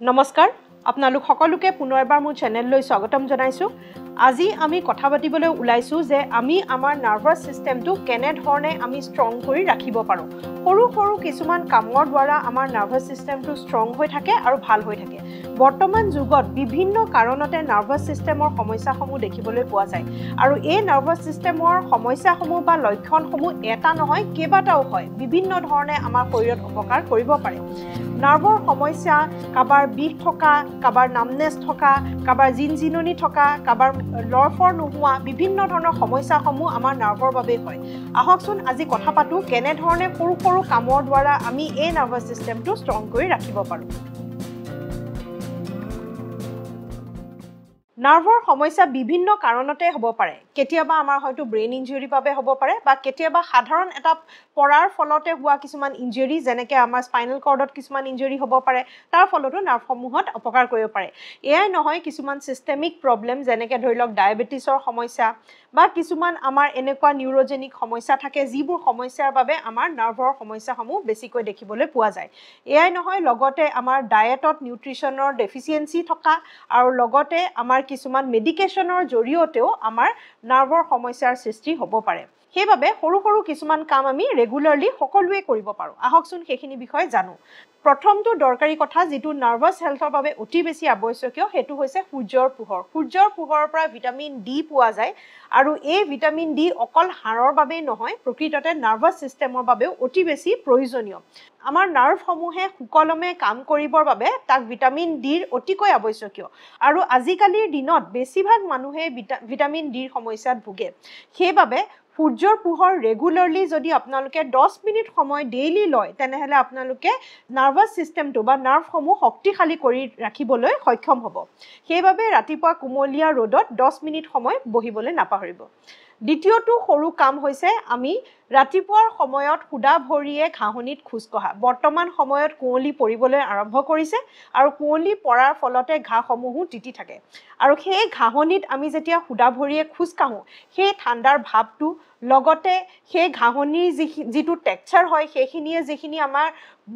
নমস্কাৰ আপোনালোক সকলোকে পুনৰ এবাৰ মোৰ চেনেললৈ স্বাগতম জনাইছো আজি আমি কথা পাতিবলৈ ওলাইছো যে আমি আমাৰ নাৰ্ভাছ সিস্টেমটো কেনে ধৰণে আমি ষ্ট্ৰং কৰি ৰাখিব পাৰো সৰু সৰু কিছুমান কামৰ দ্বাৰা আমাৰ নাৰ্ভাছ সিস্টেমটো ষ্ট্ৰং হৈ থাকে আৰু ভাল হৈ থাকে বৰ্তমান যুগত বিভিন্ন কাৰণতে নাৰ্ভাছ সিস্টেমৰ সমস্যাসমূহ দেখিবলৈ পোৱা যায় আৰু এই নাৰ্ভাছ সিস্টেমৰ সমস্যাসমূহ বা লক্ষণসমূহ এটা নহয় কেইবাটাও হয় বিভিন্ন ধৰণে আমাৰ শৰীৰত উপকাৰ কৰিব পাৰে নাৰ্ভৰ সমস্যা কাবাৰ বিষ থকা কাবাৰ নামনেছ থকা কাবাৰ জিনজিননি থকা কাবাৰ লৰফৰ নোহোৱা বিভিন্ন ধৰণৰ সমস্যাসমূহ আমাৰ নাৰ্ভৰ বাবে হয় আহকচোন আজি কথা পাতো কেনে ধৰণে সৰু সৰু কামৰ দ্বাৰা আমি এই নাৰ্ভাছ সিস্টেমটো ষ্ট্ৰং কৰি ৰাখিব পাৰো নাৰ্ভৰ সমস্যা বিভিন্ন কাৰণতে হ'ব পাৰে কেতিয়াবা আমাৰ হয়তো ব্ৰেইন ইনজুৰি বাবে হ'ব পাৰে বা কেতিয়াবা সাধাৰণ এটা পৰাৰ ফলতে হোৱা কিছুমান ইনজুৰি যেনেকৈ আমাৰ স্পাইনেল কৰ্ডত কিছুমান ইনজুৰি হ'ব পাৰে তাৰ ফলতো নাৰ্ভসমূহত অপকাৰ কৰিব পাৰে এয়াই নহয় কিছুমান সিস্টেমিক প্ৰব্লেম যেনেকৈ ধৰি লওক ডায়েবেটিছৰ সমস্যা বা কিছুমান আমাৰ এনেকুৱা নিউৰোজেনিক সমস্যা থাকে যিবোৰ সমস্যাৰ বাবে আমাৰ নাৰ্ভৰ সমস্যাসমূহ বেছিকৈ দেখিবলৈ পোৱা যায় এয়াই নহয় লগতে আমাৰ ডায়েটত নিউট্ৰিশ্যনৰ ডেফিচিয়েঞ্চি থকা আৰু লগতে আমাৰ কিছুমান মেডিকেশ্যনৰ জৰিয়তেও আমাৰ নাৰ্ভৰ সমস্যাৰ সৃষ্টি হ'ব পাৰে সেইবাবে সৰু সৰু কিছুমান কাম আমি ৰেগুলাৰলি সকলোৱে কৰিব পাৰোঁ আহকচোন সেইখিনি বিষয়ে জানো প্ৰথমটো দৰকাৰী কথা যেটো নাৰ্ভাছ হেলথৰ বাবে অতি বেছি আৱশ্যকীয় হেতু হৈছে সূৰ্যৰ পোহৰৰ পৰা ভিটামিন ডি পোৱা যায় আৰু এই ভিটামিন ডি অকল হাড়ৰ বাবে নহয় প্ৰকৃততে নাৰ্ভাছ সিস্টেমৰ বাবেও অতি বেছি প্ৰয়োজনীয় আমাৰ নাৰ্ভসমূহে সুকলমে কাম কৰিবৰ বাবে তাক ভিটামিন ডিৰ অতিকৈ আৱশ্যকীয় আৰু আজিকালিৰ দিনত বেছিভাগ মানুহে ভিটামিন ডিৰ সমস্যাত ভুগে সেইবাবে সূৰ্যৰ পোহৰ ৰেগুলাৰলি যদি আপোনালোকে 10 মিনিট সময় ডেইলি লয় তেনেহলে আপোনালোকে নাৰ্ভাছ সিস্টেমটো বা নাৰ্ভসমূহ শক্তিশালী কৰি ৰাখিবলৈ সক্ষম হ'ব সেইবাবে ৰাতিপুৱা কুমলীয়া ৰ'দত 10 মিনিট সময় বহিবলৈ নাপাহৰিব দ্বিতীয়টো সৰু কাম হৈছে আমি ৰাতিপুৱাৰ সময়ত খুদা ভৰিয়ে ঘাঁহনিত খোজ কঢ়া বৰ্তমান সময়ত কুঁৱলী পৰিবলৈ আৰম্ভ কৰিছে আৰু কুঁৱলী পৰাৰ ফলতে ঘাঁহসমূহো তিতি থাকে আৰু সেই ঘাঁহনিত আমি যেতিয়া খুদা ভৰিয়ে খোজ কাঢ়ো সেই ঠাণ্ডাৰ ভাৱটো লগতে সেই ঘাঁহনিৰ যিটো টেক্সচাৰ হয় সেইখিনিয়ে যিখিনি আমাৰ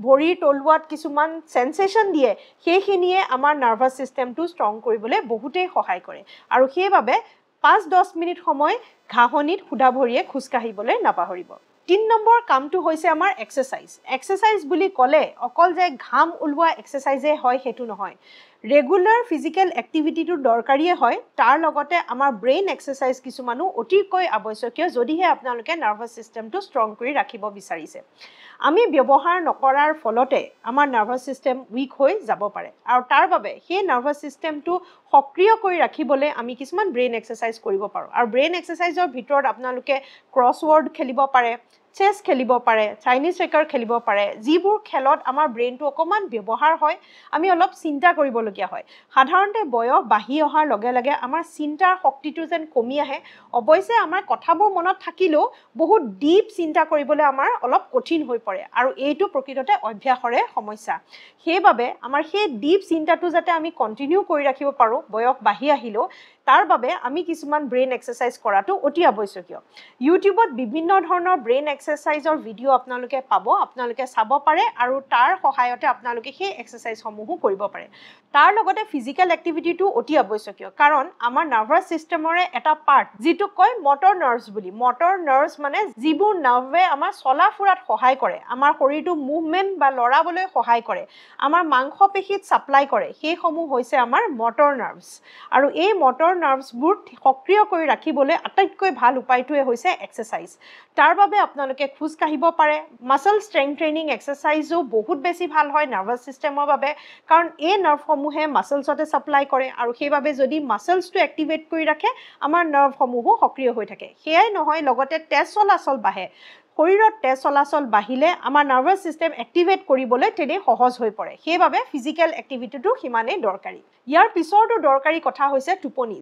ভৰিৰ তলুৱাত কিছুমান সেন্সেশন দিয়ে সেইখিনিয়ে আমাৰ নাৰ্ভাছ সিস্টেমটো ষ্ট্ৰং কৰিবলৈ বহুতেই সহায় কৰে আৰু সেইবাবে 5-10 মিনিট সময় ঘাঁহনিত খুদা ভৰিয়ে খোজ কাঢ়িবলৈ নাপাহৰিব 3 নম্বৰ কামটো হৈছে আমাৰ এক্সাৰসাইজ বুলি ক'লে অকল যে ঘাম ওলোৱা এক্সাৰসাইজে হয় হেতু নহয় ৰেগুলাৰ ফিজিক্যাল এক্টিভিটিটো দৰকাৰীয়ে হয় তাৰ লগতে আমাৰ ব্ৰেইন এক্সাৰসাইজ কিছুমানো অতিকৈ আৱশ্যকীয় যদিহে আপোনালোকে নাৰ্ভাছ সিস্টেমটো ষ্ট্ৰং কৰি ৰাখিব বিচাৰিছে আমি ব্যৱহাৰ নকৰাৰ ফলতে আমাৰ নাৰ্ভাছ সিস্টেম উইক হৈ যাব পাৰে আৰু তাৰ বাবে সেই নাৰ্ভাছ সিস্টেমটো সক্ৰিয় কৰি ৰাখিবলৈ আমি কিছুমান ব্ৰেইন এক্সাৰসাইজ কৰিব পাৰোঁ আৰু ব্ৰেইন এক্সাৰসাইজৰ ভিতৰত আপোনালোকে ক্ৰছৱৰ্ড খেলিব পাৰে চেছ খেলিব পাৰে চাইনিজ চেকাৰ খেলিব পাৰে যিবোৰ খেলত আমাৰ ব্ৰেইনটো অকমান ব্যৱহাৰ হয় আমি অলপ চিন্তা কৰিবলগীয়া হয় সাধাৰণতে বয়স বাঢ়ি অহাৰ লগে লগে আমাৰ চিন্তাৰ শক্তিটো যেন কমি আহে অৱশ্যে আমাৰ কথাবোৰ মনত থাকিলেও বহুত ডিপ চিন্তা কৰিবলৈ আমাৰ অলপ কঠিন হৈ পৰে আৰু এইটো প্ৰকৃততে অভ্যাসৰে সমস্যা সেইবাবে আমাৰ সেই ডিপ চিন্তাটো যাতে আমি কন্টিনিউ কৰি ৰাখিব পাৰোঁ বয়স বাঢ়ি আহিলেও তাৰ বাবে আমি কিছুমান ব্ৰেইন এক্সাৰসাইজ কৰাটো অতি আৱশ্যকীয় ইউটিউবত বিভিন্ন ধৰণৰ ব্ৰেইন এক্সাৰসাইজৰ ভিডিঅ' আপোনালোকে পাব আপোনালোকে চাব পাৰে আৰু তাৰ সহায়তে আপোনালোকে সেই এক্সাৰসাইজসমূহো কৰিব পাৰে তাৰ লগতে ফিজিক্যাল এক্টিভিটিটো অতি আৱশ্যকীয় কাৰণ আমাৰ নাৰ্ভাছ সিস্টেমৰে এটা পাৰ্ট যিটো কয় মটৰ নাৰ্ভছ বুলি মটৰ নাৰ্ভছ মানে যিবোৰ নাৰ্ভে আমাৰ চলা ফুৰাত সহায় কৰে আমাৰ শৰীৰটো মুভমেন্ট বা লৰাবলৈ সহায় কৰে আমাৰ মাংসপেশীত সাপ্লাই কৰে সেইসমূহ হৈছে আমাৰ মটৰ নাৰ্ভছ আৰু এই মটৰ নাৰ্ভছবোৰ সক্ৰিয় কৰি ৰাখিবলৈ আটাইতকৈ ভাল উপায়টোৱে হৈছে এক্সাৰসাইজ তাৰ বাবে আপোনালোকে খোজ কাঢ়িব পাৰে মাসল ষ্ট্ৰেংথ ট্ৰেইনিং এক্সাৰসাইজো বহুত বেছি ভাল হয় নাৰ্ভাছ সিস্টেমৰ বাবে কাৰণ এই নাৰ্ভসমূহে মাসলছতে সাপ্লাই কৰে আৰু সেইবাবে যদি মাসলছটো এক্টিভেট কৰি ৰাখে আমাৰ নাৰ্ভসমূহো সক্ৰিয় হৈ থাকে সেয়াই নহয় লগতে তেজ চলাচল বাঢ়ে শৰীৰত তেজ চলাচল বাঢ়িলে আমাৰ নাৰ্ভাছ সিস্টেম এক্টিভেট কৰিবলৈ তেনে সহজ হৈ পৰে সেইবাবে ফিজিক্যাল এক্টিভিটিটো সিমানেই দৰকাৰী ইয়াৰ পিছৰটো দৰকাৰী কথা হৈছে টোপনি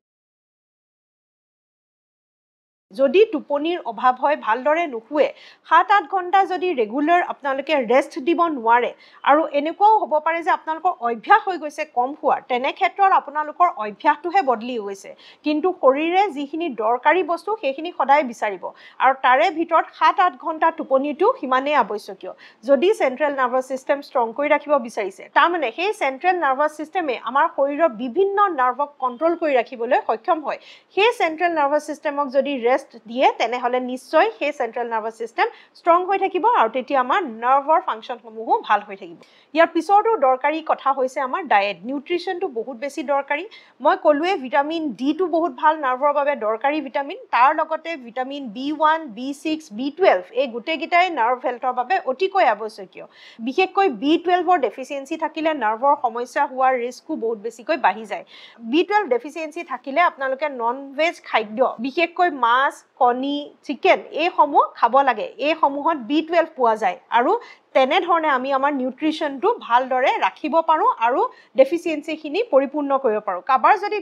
যদি টোপনিৰ অভাৱ হয় ভালদৰে নুশুৱে 7-8 ঘণ্টা যদি ৰেগুলাৰ আপোনালোকে ৰেষ্ট দিব নোৱাৰে আৰু এনেকুৱাও হ'ব পাৰে যে আপোনালোকৰ অভ্যাস হৈ গৈছে কম শুৱাৰ তেনে ক্ষেত্ৰত আপোনালোকৰ অভ্যাসটোহে বদলি হৈছে কিন্তু শৰীৰে যিখিনি দৰকাৰী বস্তু সেইখিনি সদায় বিচাৰিব আৰু তাৰে ভিতৰত 7-8 ঘণ্টা টোপনিটো সিমানেই আৱশ্যকীয় যদি চেন্ট্ৰেল নাৰ্ভাছ সিস্টেম ষ্ট্ৰং কৰি ৰাখিব বিচাৰিছে তাৰ মানে সেই চেন্ট্ৰেল নাৰ্ভাছ সিস্টেমে আমাৰ শৰীৰৰ বিভিন্ন নাৰ্ভক কন্ট্ৰোল কৰি ৰাখিবলৈ সক্ষম হয় সেই চেন্ট্ৰেল নাৰ্ভাছ সিস্টেমক যদি ৰেষ্ট দিয়ে তেনেহলে নিশ্চয় সেই চেন্ট্ৰেল নাৰ্ভাছ সিস্টেম ষ্ট্ৰং হৈ থাকিব আৰু তেতিয়া আমাৰ নাৰ্ভৰ ফাংচনসমূহো ভাল হৈ থাকিব ইয়াৰ পিছৰটো দৰকাৰী কথা হৈছে আমাৰ ডায়েট নিউট্ৰিশনটো বহুত বেছি দৰকাৰী মই কলোৱে ভিটামিন ডি টো বহুত ভাল নাৰ্ভৰ বাবে দৰকাৰী ভিটামিন তাৰ লগতে ভিটামিন B1 B6 B12 এই গোটেইকেইটাই নাৰ্ভ হেলথৰ বাবে অতিকৈ আৱশ্যকীয় বিশেষকৈ B12 ৰ ডেফিচিয়েন্সি থাকিলে নাৰ্ভৰ সমস্যা হোৱাৰ ৰিস্কো বহুত বেছিকৈ বাঢ়ি যায় B12 ডেফিচিয়েন্সি থাকিলে আপোনালোকে নন ভেজ খাদ্য বিশেষকৈ মাছ কণী চিকেন এই সমূহ খাব লাগে এই সমূহত B12 পোৱা যায় আৰু তেনে ধৰণে আমি আমাৰ নিউট্ৰিশনটো ভালদৰে ৰাখিব পাৰো আৰু ডেফিচিয়েন্সিখিনি পৰিপূৰ্ণ কৰিব পাৰো কাবাৰ যদি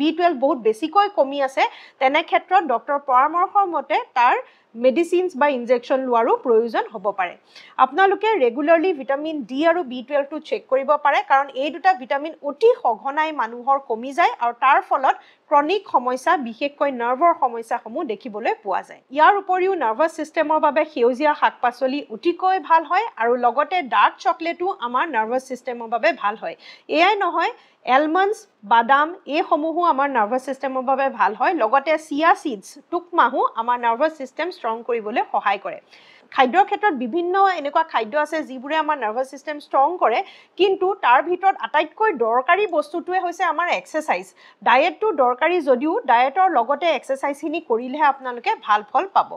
B12 বহুত বেছিকৈ কমি আছে তেনে ক্ষেত্ৰত ডক্টৰ পৰামৰ্শৰ মতে তাৰ মেডিচিনছ বা ইনজেকশন লোৱাৰো প্ৰয়োজন হ'ব পাৰে আপোনালোকে ৰেগুলাৰলি ভিটামিন ডি আৰু B12 টো চেক কৰিব পাৰে কাৰণ এই দুটা ভিটামিন অতি সঘনাই মানুহৰ কমি যায় আৰু তাৰ ফলত ক্ৰনিক সমস্যা বিশেষকৈ নাৰ্ভৰ সমস্যাসমূহ দেখিবলৈ পোৱা যায় ইয়াৰ উপৰিও নাৰ্ভাছ সিস্টেমৰ বাবে সেউজীয়া শাক-পাচলি অতিকৈ ভাল হয় আৰু লগতে ডাৰ্ক চকলেটো আমাৰ নাৰ্ভাছ সিস্টেমৰ বাবে ভাল হয় এয়াই নহয় এলমণ্ডছ বাদাম এই সমূহো আমাৰ নাৰ্ভাছ সিস্টেমৰ বাবে ভাল হয় লগতে চিয়া সিডছ টুকমাহো আমাৰ নাৰ্ভাছ সিস্টেম ষ্ট্ৰং কৰিবলৈ সহায় কৰে খাদ্যৰ ক্ষেত্ৰত বিভিন্ন এনেকুৱা খাদ্য আছে যিবোৰে আমাৰ নাৰ্ভাছ সিস্টেম ষ্ট্ৰং কৰে কিন্তু তাৰ ভিতৰত আটাইতকৈ দৰকাৰী বস্তুটোৱে হৈছে আমাৰ এক্সাৰসাইজ ডায়েটটো দৰকাৰী যদিও ডায়েটৰ লগতে এক্সাৰসাইজখিনি কৰিলেহে আপোনালোকে ভাল ফল পাব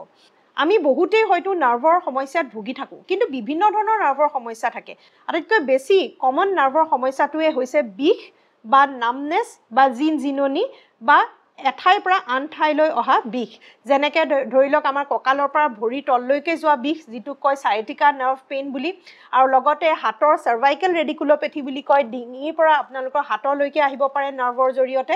আমি বহুতেই হয়তো নাৰ্ভৰ সমস্যাত ভুগি থাকো কিন্তু বিভিন্ন ধৰণৰ নাৰ্ভৰ সমস্যা থাকে আটাইতকৈ বেছি কমন নাৰ্ভৰ সমস্যাটোৱে হৈছে বিষ বা নামনেছ বা জিনজিননি বা এঠাইৰ পৰা আন ঠাইলৈ অহা বিষ যেনেকৈ ধৰি লওক আমাৰ কঁকালৰ পৰা ভৰি তললৈকে যোৱা বিষ যিটো কয় সায়াটিকা নাৰ্ভ পেইন বুলি আৰু লগতে হাতৰ সাৰ্ভাইকেল ৰেডিকুলোপেথি বুলি কয় ডিঙিৰ পৰা আপোনালোকৰ হাতলৈকে আহিব পাৰে নাৰ্ভৰ জৰিয়তে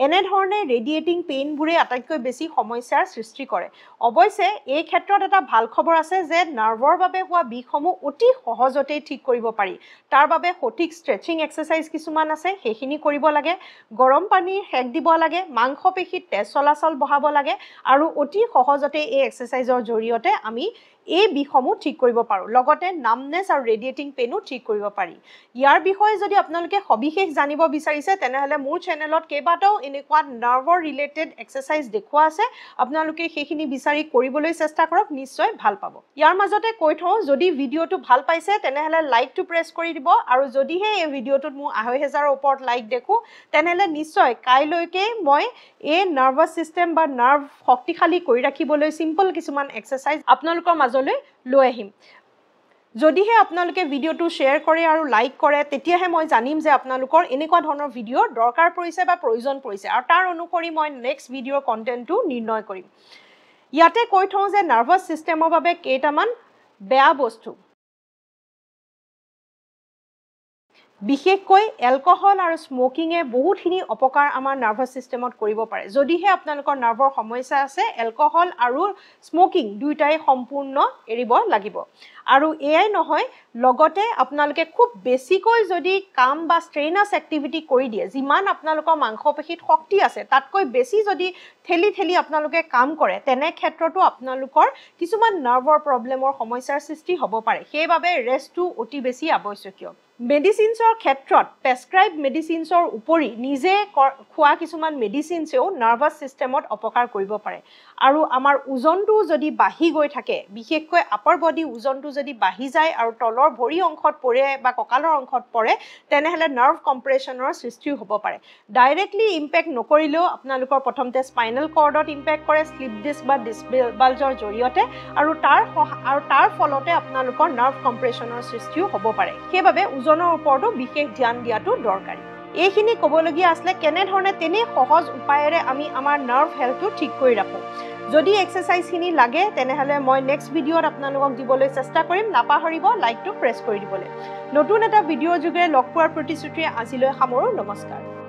এনে ধৰণে ৰেডিয়েটিং পেইনবোৰে আটাইতকৈ বেছি সমস্যাৰ সৃষ্টি কৰে অৱশ্যে এই ক্ষেত্ৰত এটা ভাল খবৰ আছে যে নাৰ্ভৰ বাবে হোৱা বিষসমূহ অতি সহজতে ঠিক কৰিব পাৰি তাৰ বাবে সঠিক ষ্ট্ৰেচিং এক্সাৰসাইজ কিছুমান আছে সেইখিনি কৰিব লাগে গৰম পানীৰ হেক দিব লাগে মাংস পেশীত তেজ চলাচল বঢ়াব লাগে আৰু অতি সহজতে এই এক্সাৰসাইজৰ জৰিয়তে আমি এই বিষসমূহ ঠিক কৰিব পাৰো লগতে নামনেছ আৰু ৰেডিয়েটিং পেইনো ঠিক কৰিব পাৰি ইয়াৰ বিষয়ে যদি আপোনালোকে সবিশেষ জানিব বিচাৰিছে তেনেহলে মোৰ চেনেলত কেইবাটাও এনেকুৱা নাৰ্ভৰ ৰিলেটেড এক্সাৰসাইজ দেখুৱা আছে আপোনালোকে সেইখিনি বিচাৰি কৰিবলৈ চেষ্টা কৰক নিশ্চয় ভাল পাব ইয়াৰ মাজতে কৈ থওঁ যদি ভিডিঅটো ভাল পাইছে তেনেহলে লাইকটো প্ৰেছ কৰি দিব আৰু যদিহে এই ভিডিঅটোত মোৰ ২৫০০ৰ ওপৰত লাইক দেখো তেনেহলে নিশ্চয় কাইলৈকে মই এই নাৰ্ভাছ সিস্টেম বা নাৰ্ভ শক্তিশালী কৰি ৰাখিবলৈ সিম্পল কিছুমান এক্সাৰসাইজ আপোনালোকৰ মাজলৈ লৈ আহিম যদিহে আপোনালোকে ভিডিঅটো শ্বেয়াৰ কৰে আৰু লাইক কৰে তেতিয়াহে মই জানিম যে আপোনালোকৰ এনেকুৱা ধৰণৰ ভিডিঅ দৰকাৰ পৰিছে বা প্ৰয়োজন পৰিছে আৰু তাৰ অনুসৰি মই নেক্সট ভিডিঅ'ৰ কন্টেন্টটো নিৰ্ণয় কৰিম ইয়াতে কৈ থওঁ যে নাৰ্ভাছ সিস্টেমৰ বাবে কেইটামান বেয়া বস্তু বিশেষকৈ এলকহল আৰু স্মোকিংয়ে বহুতখিনি অপকাৰ আমাৰ নাৰ্ভাছ সিস্টেমত কৰিব পাৰে যদিহে আপোনালোকৰ নাৰ্ভৰ সমস্যা আছে এলকহল আৰু স্মোকিং দুইটাই সম্পূৰ্ণ এৰিব লাগিব আৰু এয়াই নহয় লগতে আপোনালোকে খুব বেছিকৈ যদি কাম বা ষ্ট্ৰেইনাছ এক্টিভিটি কৰি দিয়ে যিমান আপোনালোকৰ মাংসপেশীত শক্তি আছে তাতকৈ বেছি যদি ঠেলি আপোনালোকে কাম কৰে তেনে ক্ষেত্ৰতো আপোনালোকৰ কিছুমান নাৰ্ভৰ প্ৰব্লেমৰ সমস্যাৰ সৃষ্টি হ'ব পাৰে সেইবাবে ৰেষ্টটো অতি বেছি আৱশ্যকীয় মেডিচিনছৰ ক্ষেত্ৰত প্ৰেছক্ৰাইব মেডিচিনছৰ উপৰি নিজে খোৱা কিছুমান মেডিচিনছেও নাৰ্ভাছ সিস্টেমত অপকাৰ কৰিব পাৰে আৰু আমাৰ ওজনটো যদি বাঢ়ি গৈ থাকে বিশেষকৈ আপাৰ বডি ওজনটো যদি বাঢ়ি যায় আৰু তলৰ ভৰি অংশত পৰে বা কঁকালৰ অংশত পৰে তেনেহলে নাৰ্ভ কম্প্ৰেছনৰ সৃষ্টি হ'ব পাৰে ডাইৰেক্টলি ইম্পেক্ট নকৰিলেও আপোনালোকৰ প্ৰথমতে স্পাইনেল কৰ্ডত ইম্পেক্ট কৰে স্লিপ ডিস্ক বা ডিস্ক বাল্জৰ জৰিয়তে আৰু তাৰ ফলতে আপোনালোকৰ নাৰ্ভ কম্প্ৰেছনৰ সৃষ্টিও হ'ব পাৰে সেইবাবে ওজনৰ ওপৰতো বিশেষ ধ্যান দিয়াটো দৰকাৰী এইখিনি ক'বলগীয়া আসলে কেনে ধৰণে তেনে সহজ উপায়েৰে আমি আমাৰ নাৰ্ভ হেলথটো ঠিক কৰি ৰাখো যদি এক্সাৰসাইজখিনি লাগে তেনেহলে মই নেক্সট ভিডিঅ'ত আপোনালোকক দিবলৈ চেষ্টা কৰিম নাপাহৰিব লাইকটো প্ৰেছ কৰি দিবলৈ নতুন এটা ভিডিঅ' যোগে লগ পোৱাৰ প্ৰতিশ্ৰুতিৰে আজিলৈ সামৰো নমস্কাৰ